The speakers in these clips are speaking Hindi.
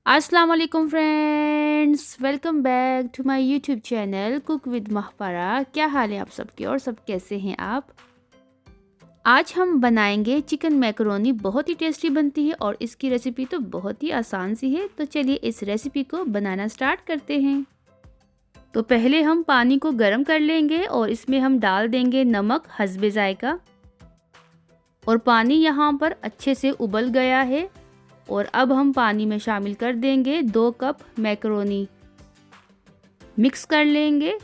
अस्सलाम वालेकुम friends, welcome back to my YouTube channel cook with Mahpara. क्या हाल है आप सबके और सब कैसे हैं आप। आज हम बनाएंगे चिकन मैकरोनी। बहुत ही टेस्टी बनती है और इसकी रेसिपी तो बहुत ही आसान सी है। तो चलिए इस रेसिपी को बनाना स्टार्ट करते हैं। तो पहले हम पानी को गर्म कर लेंगे और इसमें हम डाल देंगे नमक हस्बे जायका। और पानी यहाँ पर अच्छे से उबल गया है और अब हम पानी में शामिल कर देंगे 2 कप मैकरोनी। मिक्स कर लेंगे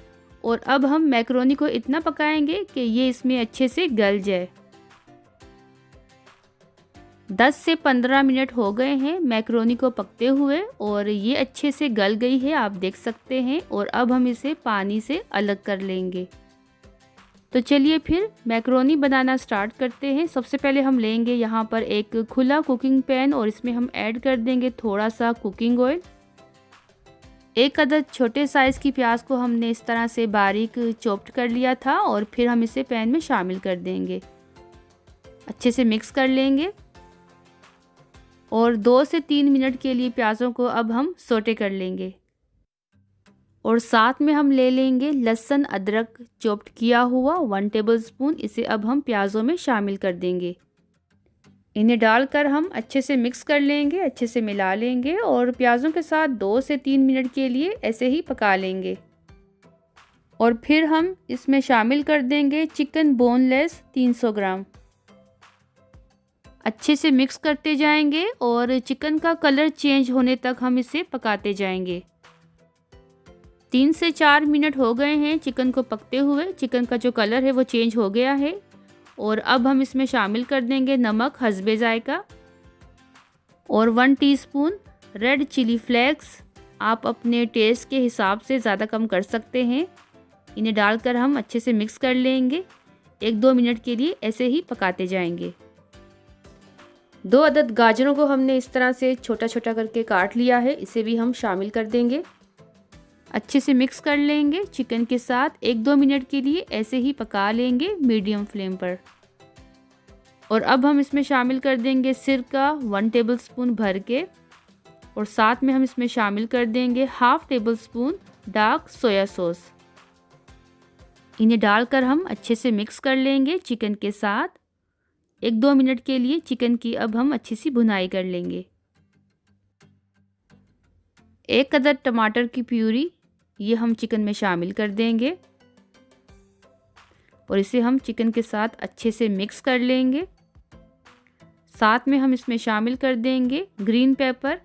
और अब हम मैकरोनी को इतना पकाएंगे कि ये इसमें अच्छे से गल जाए। 10 से 15 मिनट हो गए हैं मैकरोनी को पकते हुए और ये अच्छे से गल गई है, आप देख सकते हैं। और अब हम इसे पानी से अलग कर लेंगे। तो चलिए फिर मैकरोनी बनाना स्टार्ट करते हैं। सबसे पहले हम लेंगे यहाँ पर एक खुला कुकिंग पैन और इसमें हम ऐड कर देंगे थोड़ा सा कुकिंग ऑयल। एक अदद छोटे साइज़ की प्याज को हमने इस तरह से बारीक चॉप्ड कर लिया था और फिर हम इसे पैन में शामिल कर देंगे। अच्छे से मिक्स कर लेंगे और 2 से 3 मिनट के लिए प्याज़ों को अब हम सोटे कर लेंगे। और साथ में हम ले लेंगे लहसुन अदरक चॉप्ड किया हुआ 1 टेबलस्पून। इसे अब हम प्याज़ों में शामिल कर देंगे। इन्हें डालकर हम अच्छे से मिक्स कर लेंगे, अच्छे से मिला लेंगे और प्याज़ों के साथ 2 से 3 मिनट के लिए ऐसे ही पका लेंगे। और फिर हम इसमें शामिल कर देंगे चिकन बोनलेस 300 ग्राम। अच्छे से मिक्स करते जाएंगे और चिकन का कलर चेंज होने तक हम इसे पकाते जाएंगे। 3 से 4 मिनट हो गए हैं चिकन को पकते हुए। चिकन का जो कलर है वो चेंज हो गया है और अब हम इसमें शामिल कर देंगे नमक हस्बे जायका और 1 टीस्पून रेड चिली फ्लेक्स। आप अपने टेस्ट के हिसाब से ज़्यादा कम कर सकते हैं। इन्हें डालकर हम अच्छे से मिक्स कर लेंगे। 1-2 मिनट के लिए ऐसे ही पकाते जाएंगे। 2 अदद गाजरों को हमने इस तरह से छोटा छोटा करके काट लिया है, इसे भी हम शामिल कर देंगे। अच्छे से मिक्स कर लेंगे चिकन के साथ। 1-2 मिनट के लिए ऐसे ही पका लेंगे मीडियम फ्लेम पर। और अब हम इसमें शामिल कर देंगे सिरका 1 टेबलस्पून भर के और साथ में हम इसमें शामिल कर देंगे 1/2 टेबलस्पून डार्क सोया सॉस। इन्हें डालकर हम अच्छे से मिक्स कर लेंगे चिकन के साथ। 1-2 मिनट के लिए चिकन की अब हम अच्छी सी भुनाई कर लेंगे। 1 अदद टमाटर की प्यूरी ये हम चिकन में शामिल कर देंगे और इसे हम चिकन के साथ अच्छे से मिक्स कर लेंगे। साथ में हम इसमें शामिल कर देंगे ग्रीन पेपर।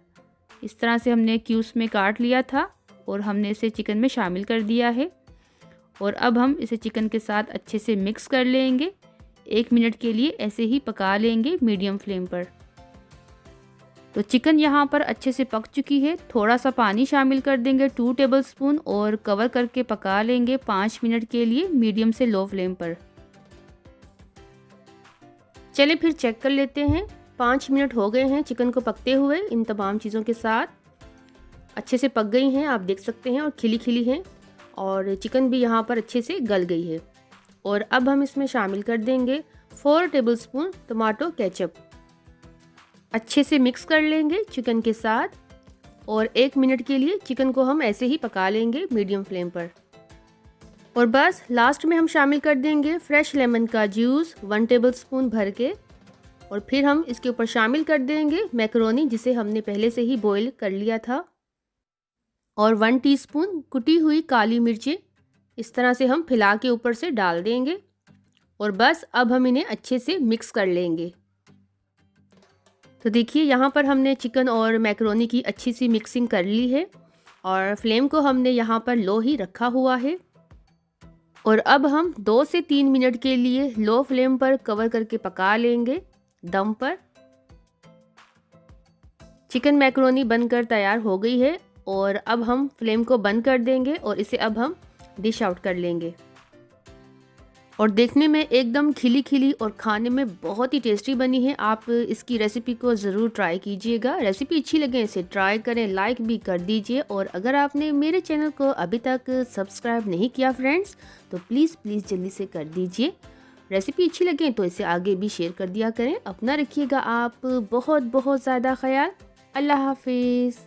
इस तरह से हमने क्यूब्स में काट लिया था और हमने इसे चिकन में शामिल कर दिया है। और अब हम इसे चिकन के साथ अच्छे से मिक्स कर लेंगे। 1 मिनट के लिए ऐसे ही पका लेंगे मीडियम फ्लेम पर। तो चिकन यहाँ पर अच्छे से पक चुकी है। थोड़ा सा पानी शामिल कर देंगे 2 टेबलस्पून और कवर करके पका लेंगे 5 मिनट के लिए मीडियम से लो फ्लेम पर। चलिए फिर चेक कर लेते हैं। 5 मिनट हो गए हैं चिकन को पकते हुए। इन तमाम चीज़ों के साथ अच्छे से पक गई हैं, आप देख सकते हैं, और खिली खिली हैं और चिकन भी यहाँ पर अच्छे से गल गई है। और अब हम इसमें शामिल कर देंगे 4 टेबलस्पून टमाटो केचप। अच्छे से मिक्स कर लेंगे चिकन के साथ और 1 मिनट के लिए चिकन को हम ऐसे ही पका लेंगे मीडियम फ्लेम पर। और बस लास्ट में हम शामिल कर देंगे फ्रेश लेमन का जूस 1 टेबलस्पून भर के। और फिर हम इसके ऊपर शामिल कर देंगे मैकरोनी जिसे हमने पहले से ही बॉईल कर लिया था और 1 टीस्पून कुटी हुई काली मिर्चें इस तरह से हम फैला के ऊपर से डाल देंगे। और बस अब हम इन्हें अच्छे से मिक्स कर लेंगे। तो देखिए यहाँ पर हमने चिकन और मैकरोनी की अच्छी सी मिक्सिंग कर ली है और फ्लेम को हमने यहाँ पर लो ही रखा हुआ है। और अब हम 2 से 3 मिनट के लिए लो फ्लेम पर कवर करके पका लेंगे दम पर। चिकन मैकरोनी बनकर तैयार हो गई है और अब हम फ्लेम को बंद कर देंगे और इसे अब हम डिश आउट कर लेंगे। और देखने में एकदम खिली खिली और खाने में बहुत ही टेस्टी बनी है। आप इसकी रेसिपी को ज़रूर ट्राई कीजिएगा। रेसिपी अच्छी लगे इसे ट्राई करें, लाइक भी कर दीजिए। और अगर आपने मेरे चैनल को अभी तक सब्सक्राइब नहीं किया फ्रेंड्स तो प्लीज़ जल्दी से कर दीजिए। रेसिपी अच्छी लगे तो इसे आगे भी शेयर कर दिया करें। अपना रखिएगा आप बहुत बहुत ज़्यादा ख्याल। अल्लाह हाफिज़।